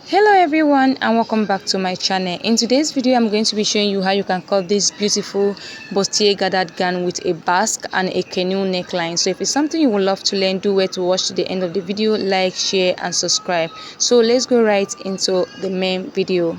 Hello everyone and welcome back to my channel. In today's video I'm going to be showing you how you can cut this beautiful bustier gathered gown with a basque and a canoe neckline. So if it's something you would love to learn, do wait to watch to the end of the video, like, share and subscribe. So let's go right into the main video.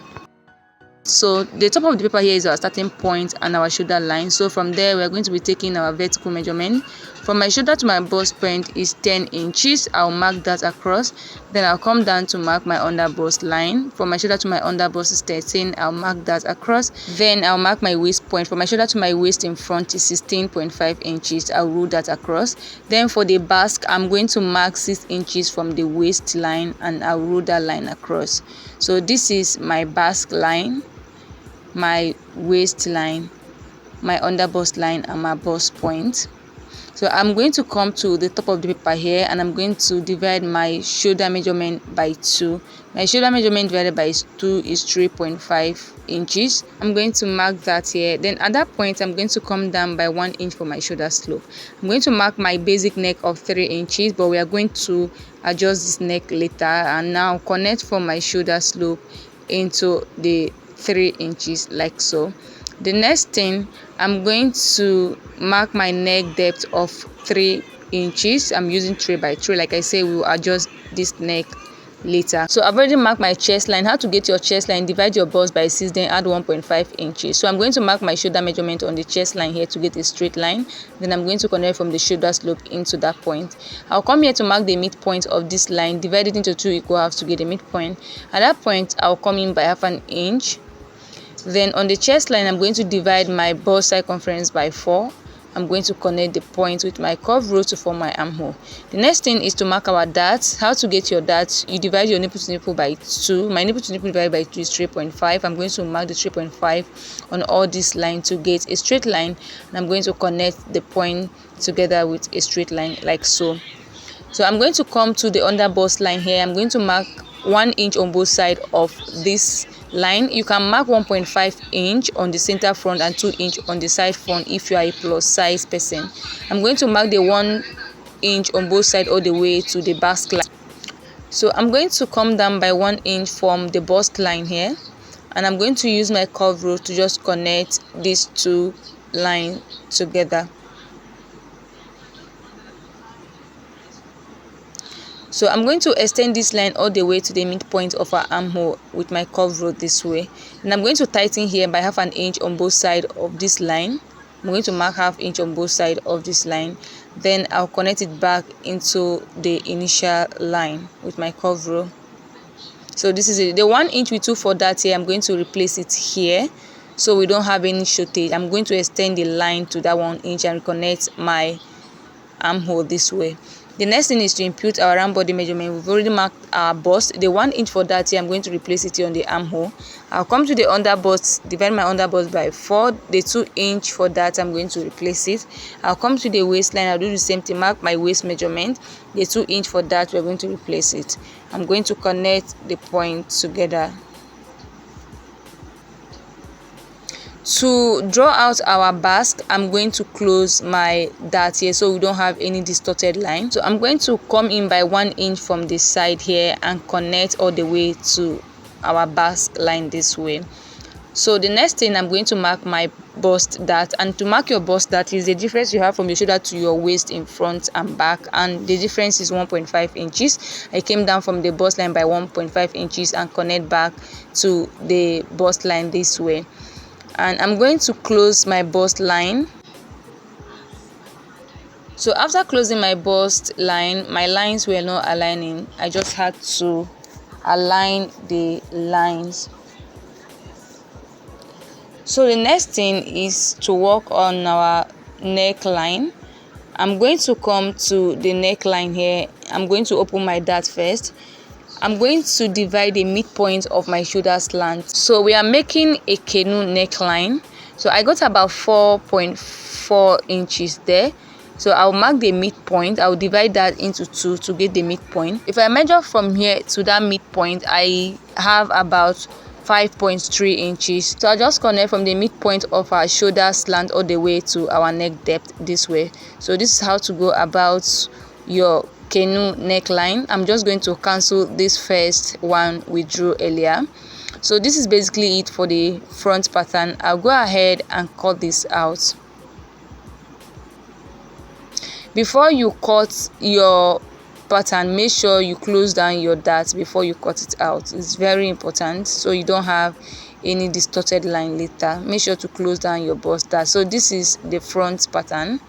So the top of the paper here is our starting point and our shoulder line. So from there we're going to be taking our vertical measurement. From my shoulder to my bust point is 10 inches. I'll mark that across. Then I'll come down to mark my under bust line. From my shoulder to my under bust is 13. I'll mark that across. Then I'll mark my waist point. From my shoulder to my waist in front is 16.5 inches. I'll rule that across. Then for the basque, I'm going to mark 6 inches from the waist line and I'll rule that line across. So this is my basque line, my waistline, my under bust line and my bust point. So I'm going to come to the top of the paper here and I'm going to divide my shoulder measurement by 2. My shoulder measurement divided by 2 is 3.5 inches. I'm going to mark that here. Then at that point I'm going to come down by 1 inch for my shoulder slope. I'm going to mark my basic neck of 3 inches, but we are going to adjust this neck later. And now connect from my shoulder slope into the 3 inches like so. The next thing, I'm going to mark my neck depth of 3 inches. I'm using 3 by 3. Like I say, we'll adjust this neck later. So I've already marked my chest line. How to get your chest line? Divide your bust by 6, then add 1.5 inches. So I'm going to mark my shoulder measurement on the chest line here to get a straight line. Then I'm going to connect from the shoulder slope into that point. I'll come here to mark the midpoint of this line, divide it into 2 equal halves to get a midpoint. At that point, I'll come in by half an inch. Then on the chest line, I'm going to divide my bust circumference by 4. I'm going to connect the point with my curve rule to form my armhole. The next thing is to mark our darts. How to get your darts? You divide your nipple to nipple by 2. My nipple to nipple divided by 2 is 3.5. I'm going to mark the 3.5 on all this line to get a straight line. And I'm going to connect the point together with a straight line like so. So I'm going to come to the under bust line here. I'm going to mark 1 inch on both sides of this line. You can mark 1.5 inch on the center front and 2 inch on the side front if you are a plus size person. I'm going to mark the 1 inch on both sides all the way to the basque line. So I'm going to come down by 1 inch from the bust line here, and I'm going to use my curve rule to just connect these two lines together. So I'm going to extend this line all the way to the midpoint of our armhole with my curve rule this way. And I'm going to tighten here by half an inch on both sides of this line. I'm going to mark half inch on both sides of this line. Then I'll connect it back into the initial line with my curve rule. So this is it. The 1 inch we took for that here, I'm going to replace it here so we don't have any shortage. I'm going to extend the line to that 1 inch and connect my armhole this way. The next thing is to impute our round body measurement. We've already marked our bust. The 1 inch for that here, I'm going to replace it here on the armhole. I'll come to the under bust, divide my under bust by 4. The 2 inch for that, I'm going to replace it. I'll come to the waistline. I'll do the same thing, mark my waist measurement. The 2 inch for that, we're going to replace it. I'm going to connect the point together. To draw out our basque, I'm going to close my dart here so we don't have any distorted line. So I'm going to come in by 1 inch from this side here and connect all the way to our basque line this way. So the next thing, I'm going to mark my bust dart. And to mark your bust dart is the difference you have from your shoulder to your waist in front and back, and the difference is 1.5 inches. I came down from the bust line by 1.5 inches and connect back to the bust line this way. And I'm going to close my bust line. So after closing my bust line, my lines were not aligning. I just had to align the lines. So the next thing is to work on our neckline. I'm going to come to the neckline here. I'm going to open my dart first. I'm going to divide the midpoint of my shoulder slant. So we are making a canoe neckline. So I got about 4.4 inches there. So I'll mark the midpoint. I'll divide that into 2 to get the midpoint. If I measure from here to that midpoint, I have about 5.3 inches. So I'll just connect from the midpoint of our shoulder slant all the way to our neck depth this way. So this is how to go about your canoe neckline. I'm just going to cancel this first one we drew earlier. So this is basically it for the front pattern. I'll go ahead and cut this out. Before you cut your pattern, make sure you close down your dart before you cut it out. It's very important, so you don't have any distorted line later. Make sure to close down your bust dart. So this is the front pattern.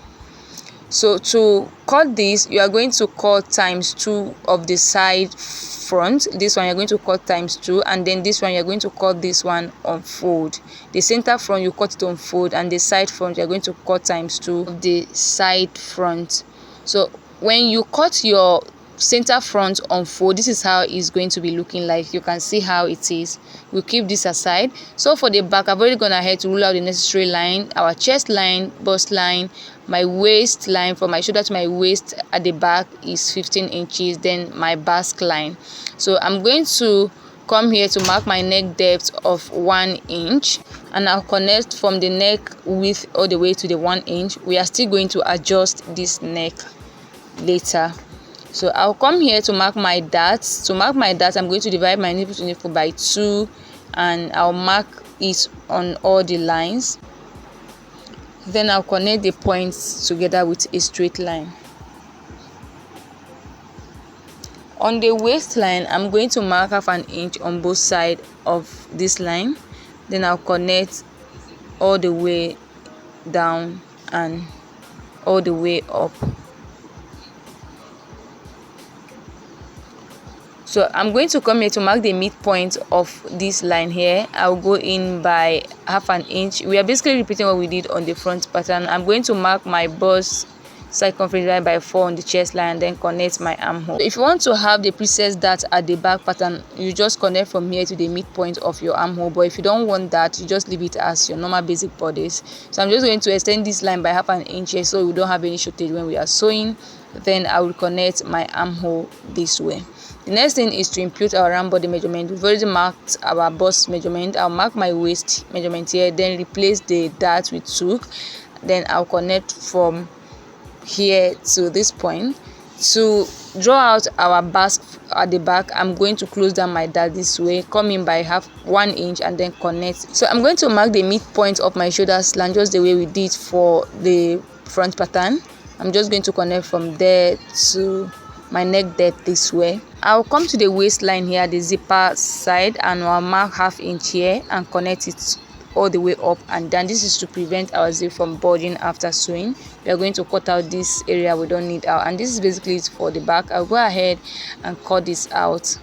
So to cut this, you are going to cut ×2 of the side front. This one you're going to cut ×2, and then this one you're going to cut this one on fold. The center front you cut it on fold, and the side front you're going to cut ×2 of the side front. So when you cut your center front on fold, this is how it's going to be looking like. You can see how it is. We'll keep this aside. So for the back, I've already gone ahead to rule out the necessary line. Our chest line, bust line, my waist line from my shoulder to my waist at the back is 15 inches, then my basque line. So I'm going to come here to mark my neck depth of 1 inch, and I'll connect from the neck width all the way to the 1 inch. We are still going to adjust this neck later. So I'll come here to mark my darts. To mark my darts, I'm going to divide my nipple to nipple by 2, and I'll mark it on all the lines. Then I'll connect the points together with a straight line. On the waistline, I'm going to mark ½ inch on both sides of this line. Then I'll connect all the way down and all the way up. So I'm going to come here to mark the midpoint of this line here. I'll go in by ½ inch. We are basically repeating what we did on the front pattern. I'm going to mark my bust circumference line by 4 on the chest line, and then connect my armhole. If you want to have the precise dart at the back pattern, you just connect from here to the midpoint of your armhole. But if you don't want that, you just leave it as your normal basic bodice. So I'm just going to extend this line by ½ inch here, so we don't have any shortage when we are sewing. Then I will connect my armhole this way. The next thing is to impute our round body measurement. We've already marked our bust measurement. I'll mark my waist measurement here, then replace the dart we took. Then I'll connect from here to this point. To draw out our basque at the back, I'm going to close down my dart this way, come in by 1 inch, and then connect. So I'm going to mark the midpoint of my shoulder slant just the way we did for the front pattern. I'm just going to connect from there to my neck depth this way. I'll come to the waistline here, the zipper side, and I'll mark ½ inch here and connect it all the way up and down. This is to prevent our zip from bulging after sewing. We are going to cut out this area we don't need out, and this is basically it for the back. I'll go ahead and cut this out.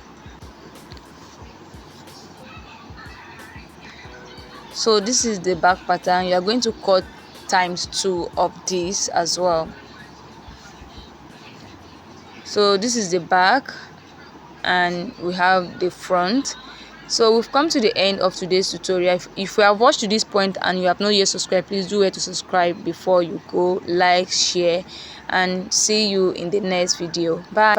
So this is the back pattern. You are going to cut ×2 of this as well. So this is the back, and we have the front. So we've come to the end of today's tutorial. If you have watched to this point and you have not yet subscribed, please do to subscribe before you go. Like, share, and see you in the next video. Bye.